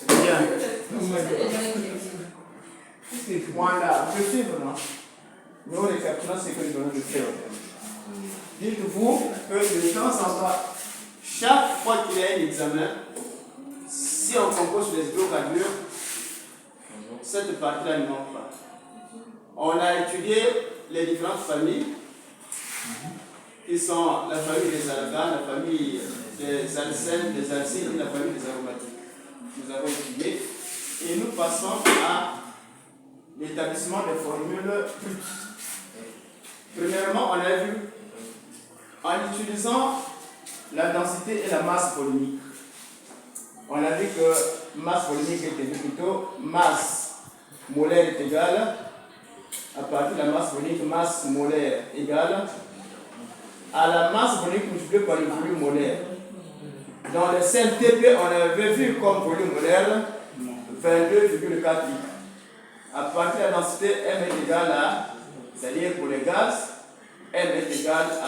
Bien. Voilà, je suis non. Nous récapitulons ce que nous venons de faire. Dites-vous que de temps en temps, chaque fois qu'il y a un examen, si on compose les hydrocarbures, cette partie-là ne manque pas. On a étudié les différentes familles qui sont la famille des alganes, la famille des alcènes, des alcynes et la famille des aromatiques. Nous avons étudié et nous passons à l'établissement des formules brutes. Premièrement, on a vu en utilisant la densité et la masse volumique. On a vu que masse volumique était plutôt masse molaire est égale à partir de la masse volumique, masse molaire égale à la masse volumique multipliée par le volume molaire. Dans le CNTP, on avait vu comme volume molaire 22,4 litres. À partir de la densité, M est égale à, c'est-à-dire pour les gaz, M est égale à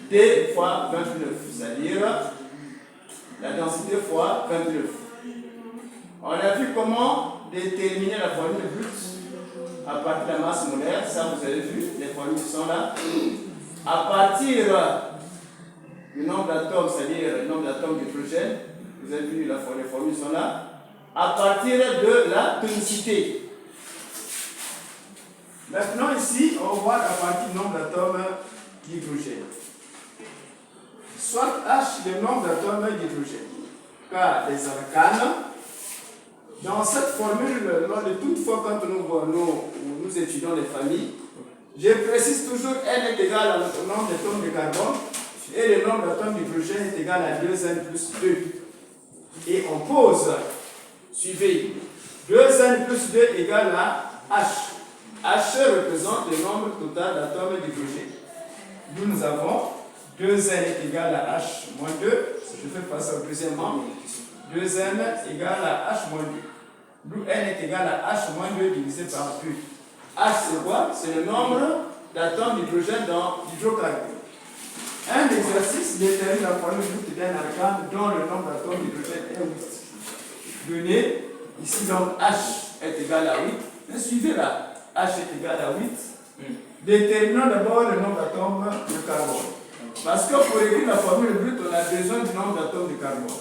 D fois 29, c'est-à-dire la densité fois 29. On a vu comment déterminer la formule brute à partir de la masse molaire. Ça, vous avez vu, les formules sont là. À partir du nombre d'atomes, c'est-à-dire le nombre d'atomes d'hydrogène, vous avez vu, les formules sont là. À partir de la tonicité. Maintenant, ici, on voit à partir du nombre d'atomes d'hydrogène. Soit H, le nombre d'atomes d'hydrogène. K, les alcanes. Dans cette formule, de toute fois, quand nous étudions les familles, je précise toujours N est égal au nombre d'atomes de carbone et le nombre d'atomes d'hydrogène est égal à 2N plus 2. Et on pose, suivez, 2N plus 2 égale à H. H représente le nombre total d'atomes d'hydrogène. Nous avons 2N est égal à H moins 2. Si je fais face au deuxième membre, 2N égale à H moins 2. D'où N est égal à H moins 2 divisé par 2. H c'est quoi? C'est le nombre d'atomes d'hydrogène dans l'hydrocarbure. Un exercice détermine la formule brute d'un alcane dont le nombre d'atomes d'hydrogène est 8. Donné, ici donc H est égal à 8. Suivez là, H est égal à 8. Déterminons d'abord le nombre d'atomes de carbone. Parce que pour écrire la formule brute, on a besoin du nombre d'atomes de carbone.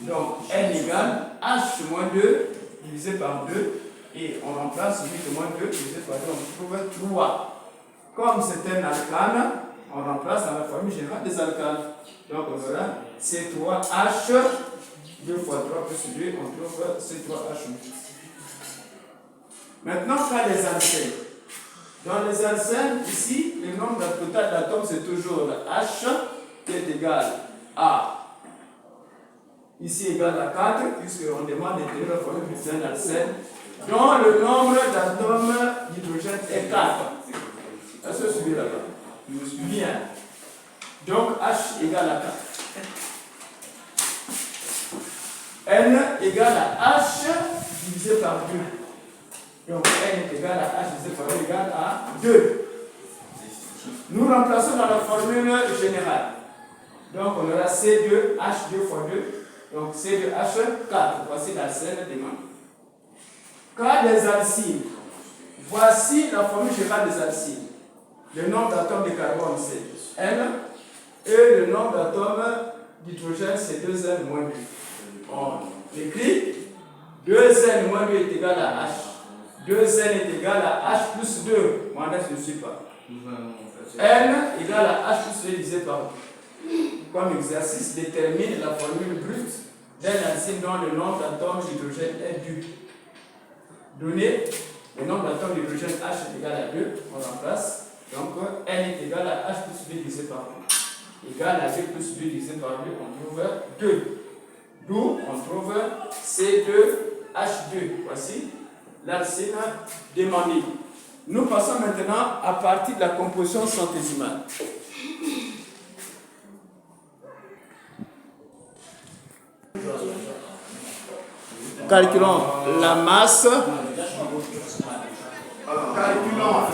Donc N égale H moins 2 divisé par 2. Et on remplace 8 moins 2 divisé par 2, on trouve 3. Comme c'est un alcane, on remplace dans la formule générale des alcanes. Donc on aura C3H, 2 fois 3 plus 2, on trouve C3H. Maintenant, cas des alcènes. Dans les alcènes, ici, le nombre total d'atomes, c'est toujours H qui est égal à, ici égal à 4, puisqu'on demande d'écrire la formule d'un alcène, dont le nombre d'atomes d'hydrogène est 4. Est-ce que vous suivez là-bas? Bien. Donc H égale à 4. N égale à H divisé par 2. Donc N est égal à H divisé par 2 égale à 2. Nous remplaçons dans la formule générale. Donc on aura C2, H2 fois 2. Donc C2H 4. Voici la scène des membres. Cas des alcynes. Voici la formule générale des alcynes. Le nombre d'atomes de carbone c'est N et le nombre d'atomes d'hydrogène c'est 2N moins 2. On écrit 2N moins 2 est égal à H. 2N est égal à H plus 2. Moi, je ne suis pas. N égale à H plus 2 divisé par 2. Comme exercice, détermine la formule brute d'un alcyne dont le nombre d'atomes d'hydrogène est 2. Donné, le nombre d'atomes d'hydrogène H est égal à 2, on remplace. Donc N est égal à H plus 2 divisé par 2. Égal à 2 plus 2 divisé par 2, on trouve 2. D'où on trouve C2H2. Voici l'alcyne demandée. Nous passons maintenant à partir de la composition centésimale. Calculons la masse. Calculons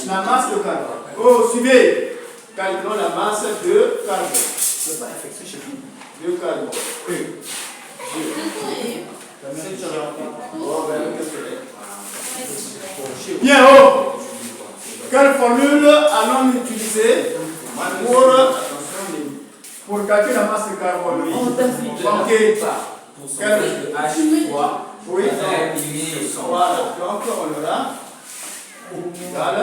la masse de carbone. Oh, suivez. Calculons la masse de carbone. C'est pas effectué chez vous. Du carbone. Bien haut. Quelle formule allons-nous utiliser pour calculer la masse de carbone? Ok. Quelle H fois. Oui. Voilà. Donc on aura égal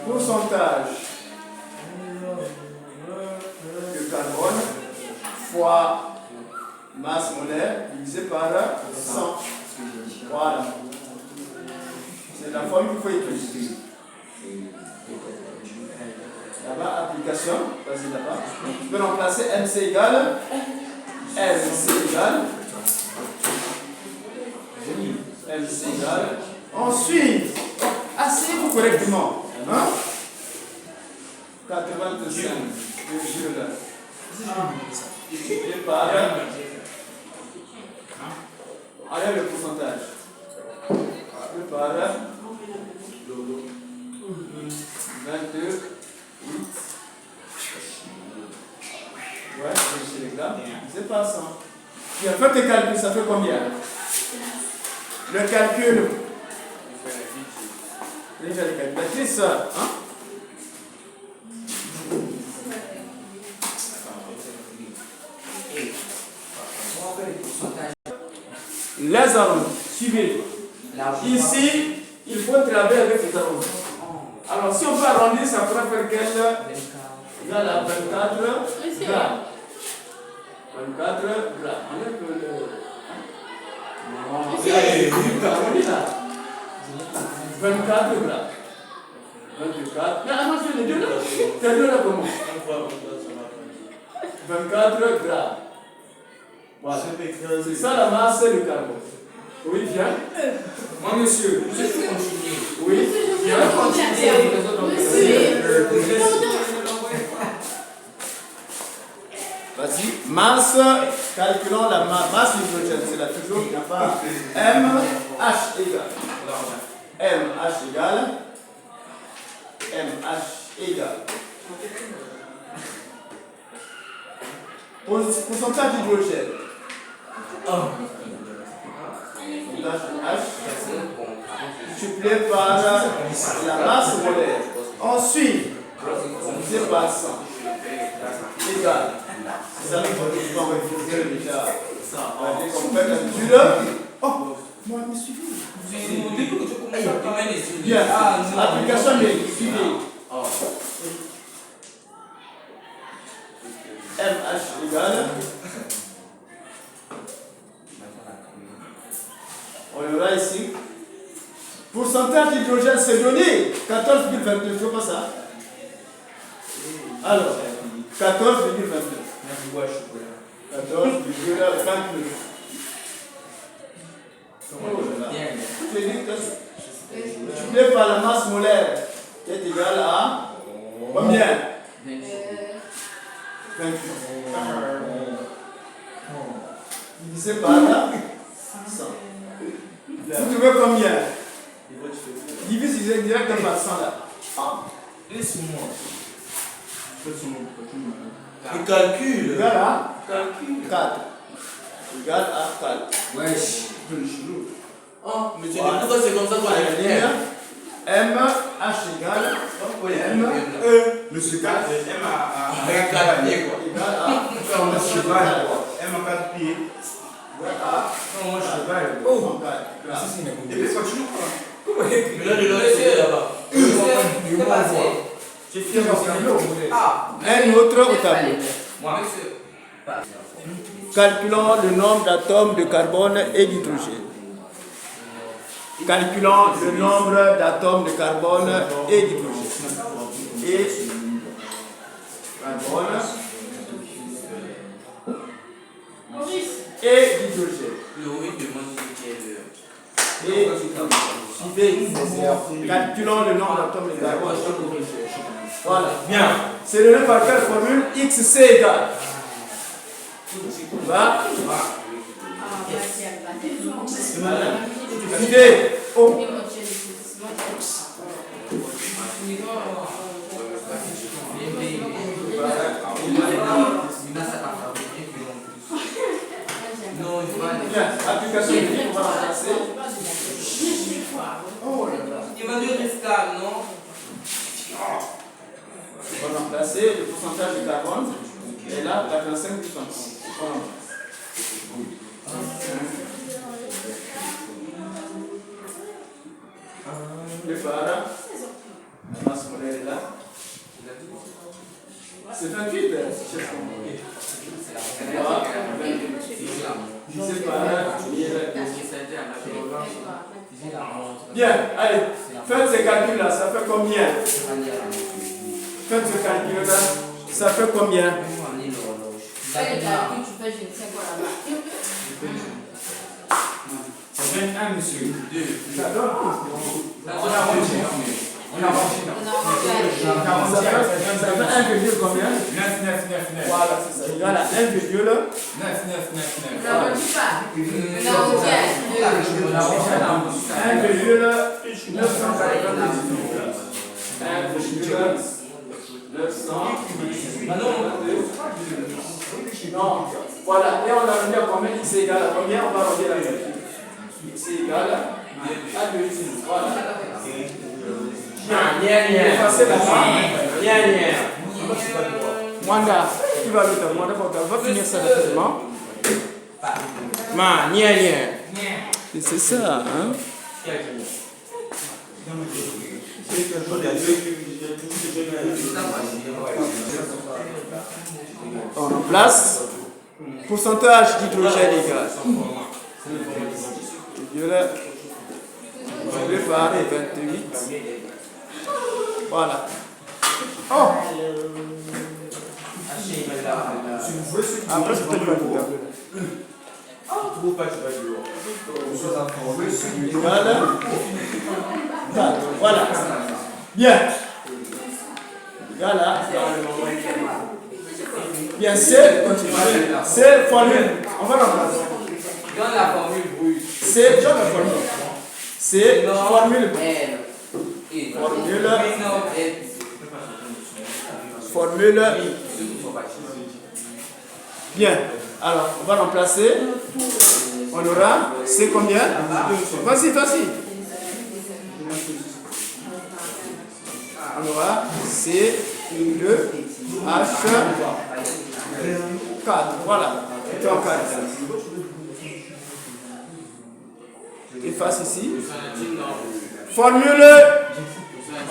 pourcentage de carbone fois masse molaire divisé par 100. Voilà. C'est la formule qu'il faut utiliser. Là-bas, application, vas-y là-bas. Tu peux remplacer MC égale MC égale. Ensuite, asseyez-vous correctement. Hein? 85,1 par. Allez, le pourcentage. Par 22, 8. Ouais, c'est les grammes. C'est pas ça. Tu as fait tes calculs, ça fait combien? Le calcul. Déjà les calculatrices, hein? Les arômes, suivez. Ici, il faut travailler avec les arômes. Alors, si on peut arrondir, ça pourra faire quelle? Égal à 24 grammes. 24 grammes. Enlève le. Non, c'est là. 24 grammes. 24. Mais non, c'est les deux là. C'est les deux là comment? 24 grammes. Voilà. C'est ça la masse du carbone. Oui, viens. Moi, monsieur, je peux continuer. Oui, viens. Vas-y. Masse, calculons la masse d'hydrogène. C'est là toujours, il n'y a pas MH égale. MH égale. Pourcentage d'hydrogène. H multiplié par la masse molaire. Ensuite, divisé par 100. Égal. C'est ça le qu'on va utiliser déjà. Dès qu'on fait la calcul. Oh, moi, je me suis dit. Bien. Application de suivi. MH égale. On aura ici. Pourcentage d'hydrogène, c'est donné. 14,29. Tu vois pas ça? Alors, 14,29. 14,29. Multiplié par la masse molaire, qui est égale à combien? 28. Divisé par 100. Vous trouvez combien? Divise directement par 100 là. Laisse-moi. Le calcul. Égal à 4. Égal à 4. Wesh. Oh, mais pourquoi c'est comme ça qu'on a MH égale M Monsieur 4, M à 4 pieds quoi. égale à cheval. M à 4 pieds. Non, moi, cheval. Oh, Et puis continue quoi. Mais là, il est resté là-bas. C'est passé. J'ai fait un tableau. un autre au tableau. Moi, monsieur. Calculons le nombre d'atomes de carbone et d'hydrogène. Calculons le nombre d'atomes de carbone et d'hydrogène. Et carbone et d'hydrogène. Et suivez. Calculons le nombre d'atomes de carbone et d'hydrogène. Voilà. Bien. C'est donné par quelle formule? XC égale. Va. Suivez. Oh. Bien, application unique, on va remplacer. Oh là là. Il m'a dit riscal, non? On va remplacer le pourcentage de carbone. Et là, la 35%. Voilà. Prépare. La masse molaire est là. C'est 28, chef. Bien, allez, faites ces calculs-là, ça fait combien? Faites ce calcul-là, ça fait combien? Ça fait 1, monsieur. 2. Ça donne. On a mangé. Ça fait 1 virgule combien? 9. Voilà, c'est ça. Voilà, 1 virgule. 1,998. Non, voilà, et on a rendu à combien? X égale à combien? On va rendre la même. X égale à 2. Voilà. Effacez la main. Mwanda, tu vas vite, Mwanda, va finir ça rapidement. C'est ça, hein? On remplace. Pourcentage d'hydrogène égal. Je vais par 28. Voilà. Oh! Après, c'est peut-être pas tout à fait. Voilà. Bien. Voilà. Bien, c'est formule. On va remplacer. Donne la formule brute. C'est genre la formule. C'est formule. Formule. Bien. Alors, on va remplacer. On aura, c'est combien? Vas-y. On aura C2H4. Voilà. C'est en 4. Efface ici. Formule.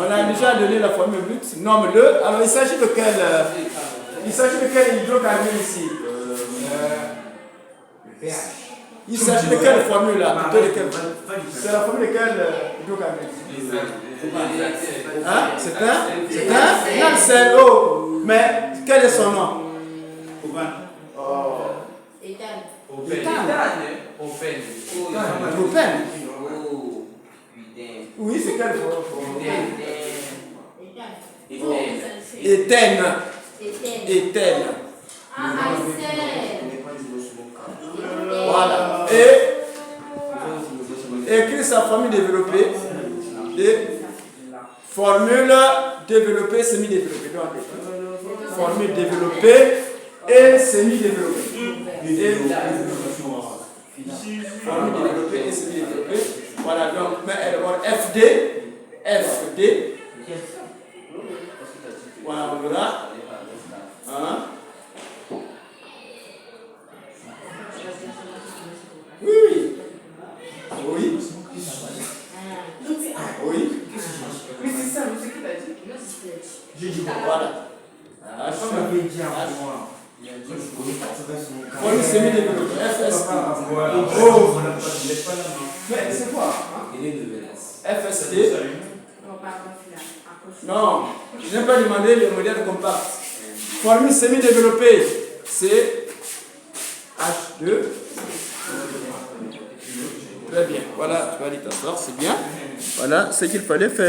On a déjà donné la formule brute. Nomme-le. Alors, il s'agit de quel hydrocarbure ici? Il s'agit de quelle formule là? C'est la formule de quel hydrocarbure? Hein? C'est un? Non, c'est l'eau. Mais quel est son nom? Propène. Oui, c'est quelle formule? Éthène. Voilà. Et écrit sa formule développée. Formule développée, semi-développée. Formule développée et semi-développée. Formule développée et semi-développée. Voilà, donc, mais elle va FD. Voilà, on verra. Hein? Oui. Mais c'est ça, c'est qui l'a dit? J'ai dit voilà. Formule semi-développée. FST. Mais c'est quoi? FST. Non, je n'ai pas demandé le modèle compact. Formule semi-développée, c'est H2. Très bien. Voilà, tu vas aller t'asseoir, c'est bien. Voilà ce qu'il fallait faire.